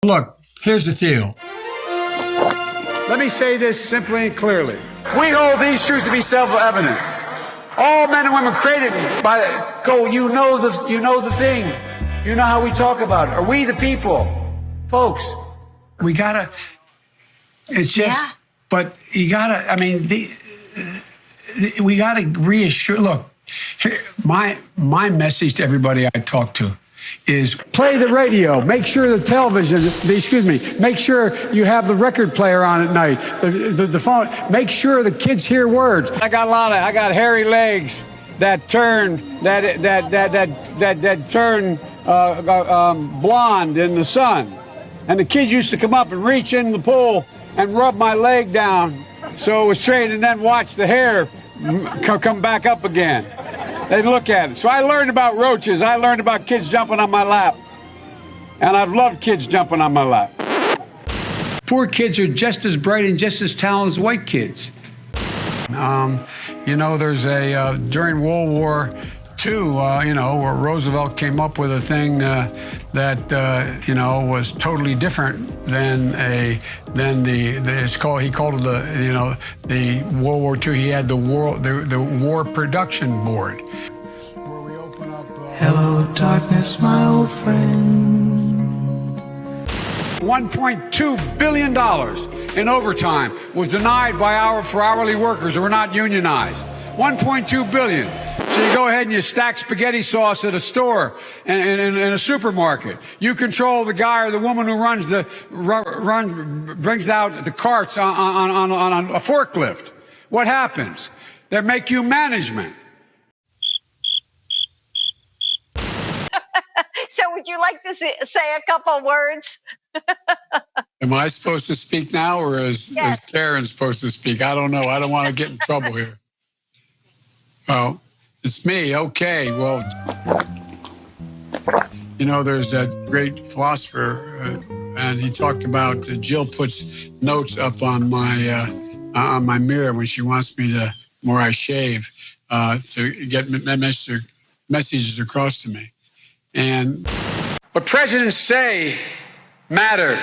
Look, here's the deal. Let me say this simply and clearly. We hold these truths to be self-evident. All men and women created by you know the thing. You know how we talk about it. Are we the people? Folks. We gotta, it's just, but you gotta, I mean, we gotta reassure, look, here, my message to everybody I talk to is play the radio, make sure the television, make sure you have the record player on at night, the phone, make sure the kids hear words. I got hairy legs that turn, blonde in the sun. And the kids used to come up and reach in the pool and rub my leg down so it was straight and then watch the hair come back up again. They'd look at it. So I learned about roaches. I learned about kids jumping on my lap. And I've loved kids jumping on my lap. Poor kids are just as bright and just as talented as white kids. You know, there's during World War II, where Roosevelt came up with a thing that was totally different than he called it the World War II. He had the War Production Board, where we open up. Hello, darkness, my old friend. $1.2 billion in overtime was denied for hourly workers who were not unionized. $1.2 billion. So you go ahead and you stack spaghetti sauce at a store and in a supermarket. You control the guy or the woman who brings out the carts on a forklift. What happens? They make you management. So would you like to say a couple words? Am I supposed to speak now, or is Karen supposed to speak? I don't know. I don't want to get in trouble here. Oh, it's me. Okay. Well, there's that great philosopher, and he talked about Jill puts notes up on my mirror when she wants me to, where I shave, to get messages across to me. And what presidents say matter.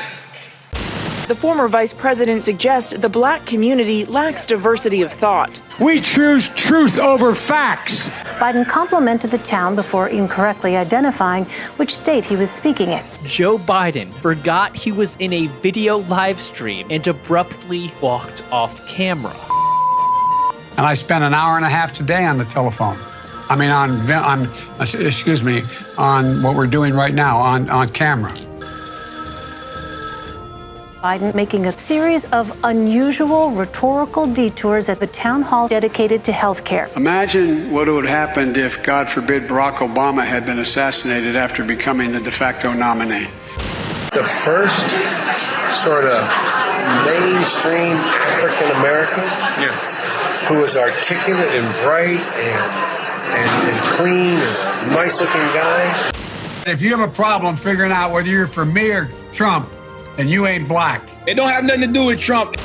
The former vice president suggests the black community lacks diversity of thought. We choose truth over facts. Biden complimented the town before incorrectly identifying which state he was speaking in. Joe Biden forgot he was in a video live stream and abruptly walked off camera. And I spent an hour and a half today on the telephone. I mean, on what we're doing right now on camera. Biden making a series of unusual rhetorical detours at the town hall dedicated to health care. Imagine what would have happened if, God forbid, Barack Obama had been assassinated after becoming the de facto nominee. The first sort of mainstream African American who was articulate and bright and clean and nice looking guy. If you have a problem figuring out whether you're for me or Trump, and you ain't black. It don't have nothing to do with Trump.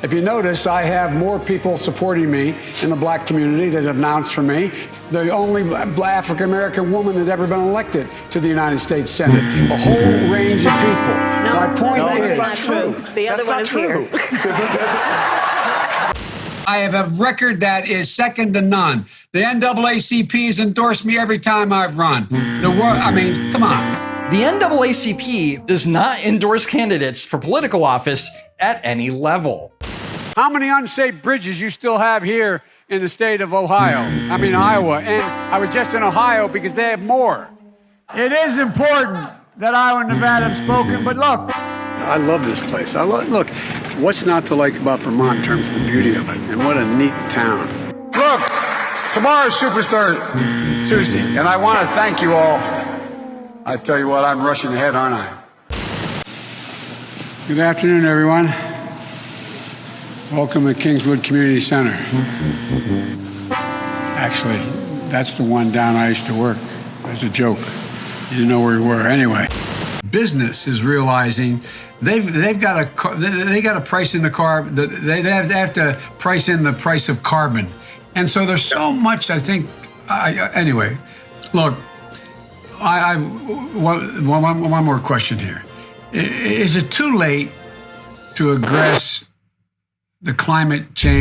If you notice, I have more people supporting me in the black community that have announced for me. The only African-American woman that ever been elected to the United States Senate. A whole range of people. My point is... That's not true. The other one is here. I have a record that is second to none. The NAACP has endorsed me every time I've run. Come on. The NAACP does not endorse candidates for political office at any level. How many unsafe bridges you still have here in the state of Iowa? And I was just in Ohio because they have more. It is important that Iowa and Nevada have spoken, but look. I love this place. Look, what's not to like about Vermont in terms of the beauty of it, and what a neat town. Look, tomorrow's Superstar Tuesday, and I want to thank you all. I tell you what, I'm rushing ahead, aren't I? Good afternoon, everyone. Welcome to Kingswood Community Center. Actually, that's the one down I used to work. As a joke. You didn't know where we were. Anyway, business is realizing they've got to price in the carbon. They have to price in the price of carbon, and so there's so much. I think. Anyway, look. One more question here. Is it too late to address the climate change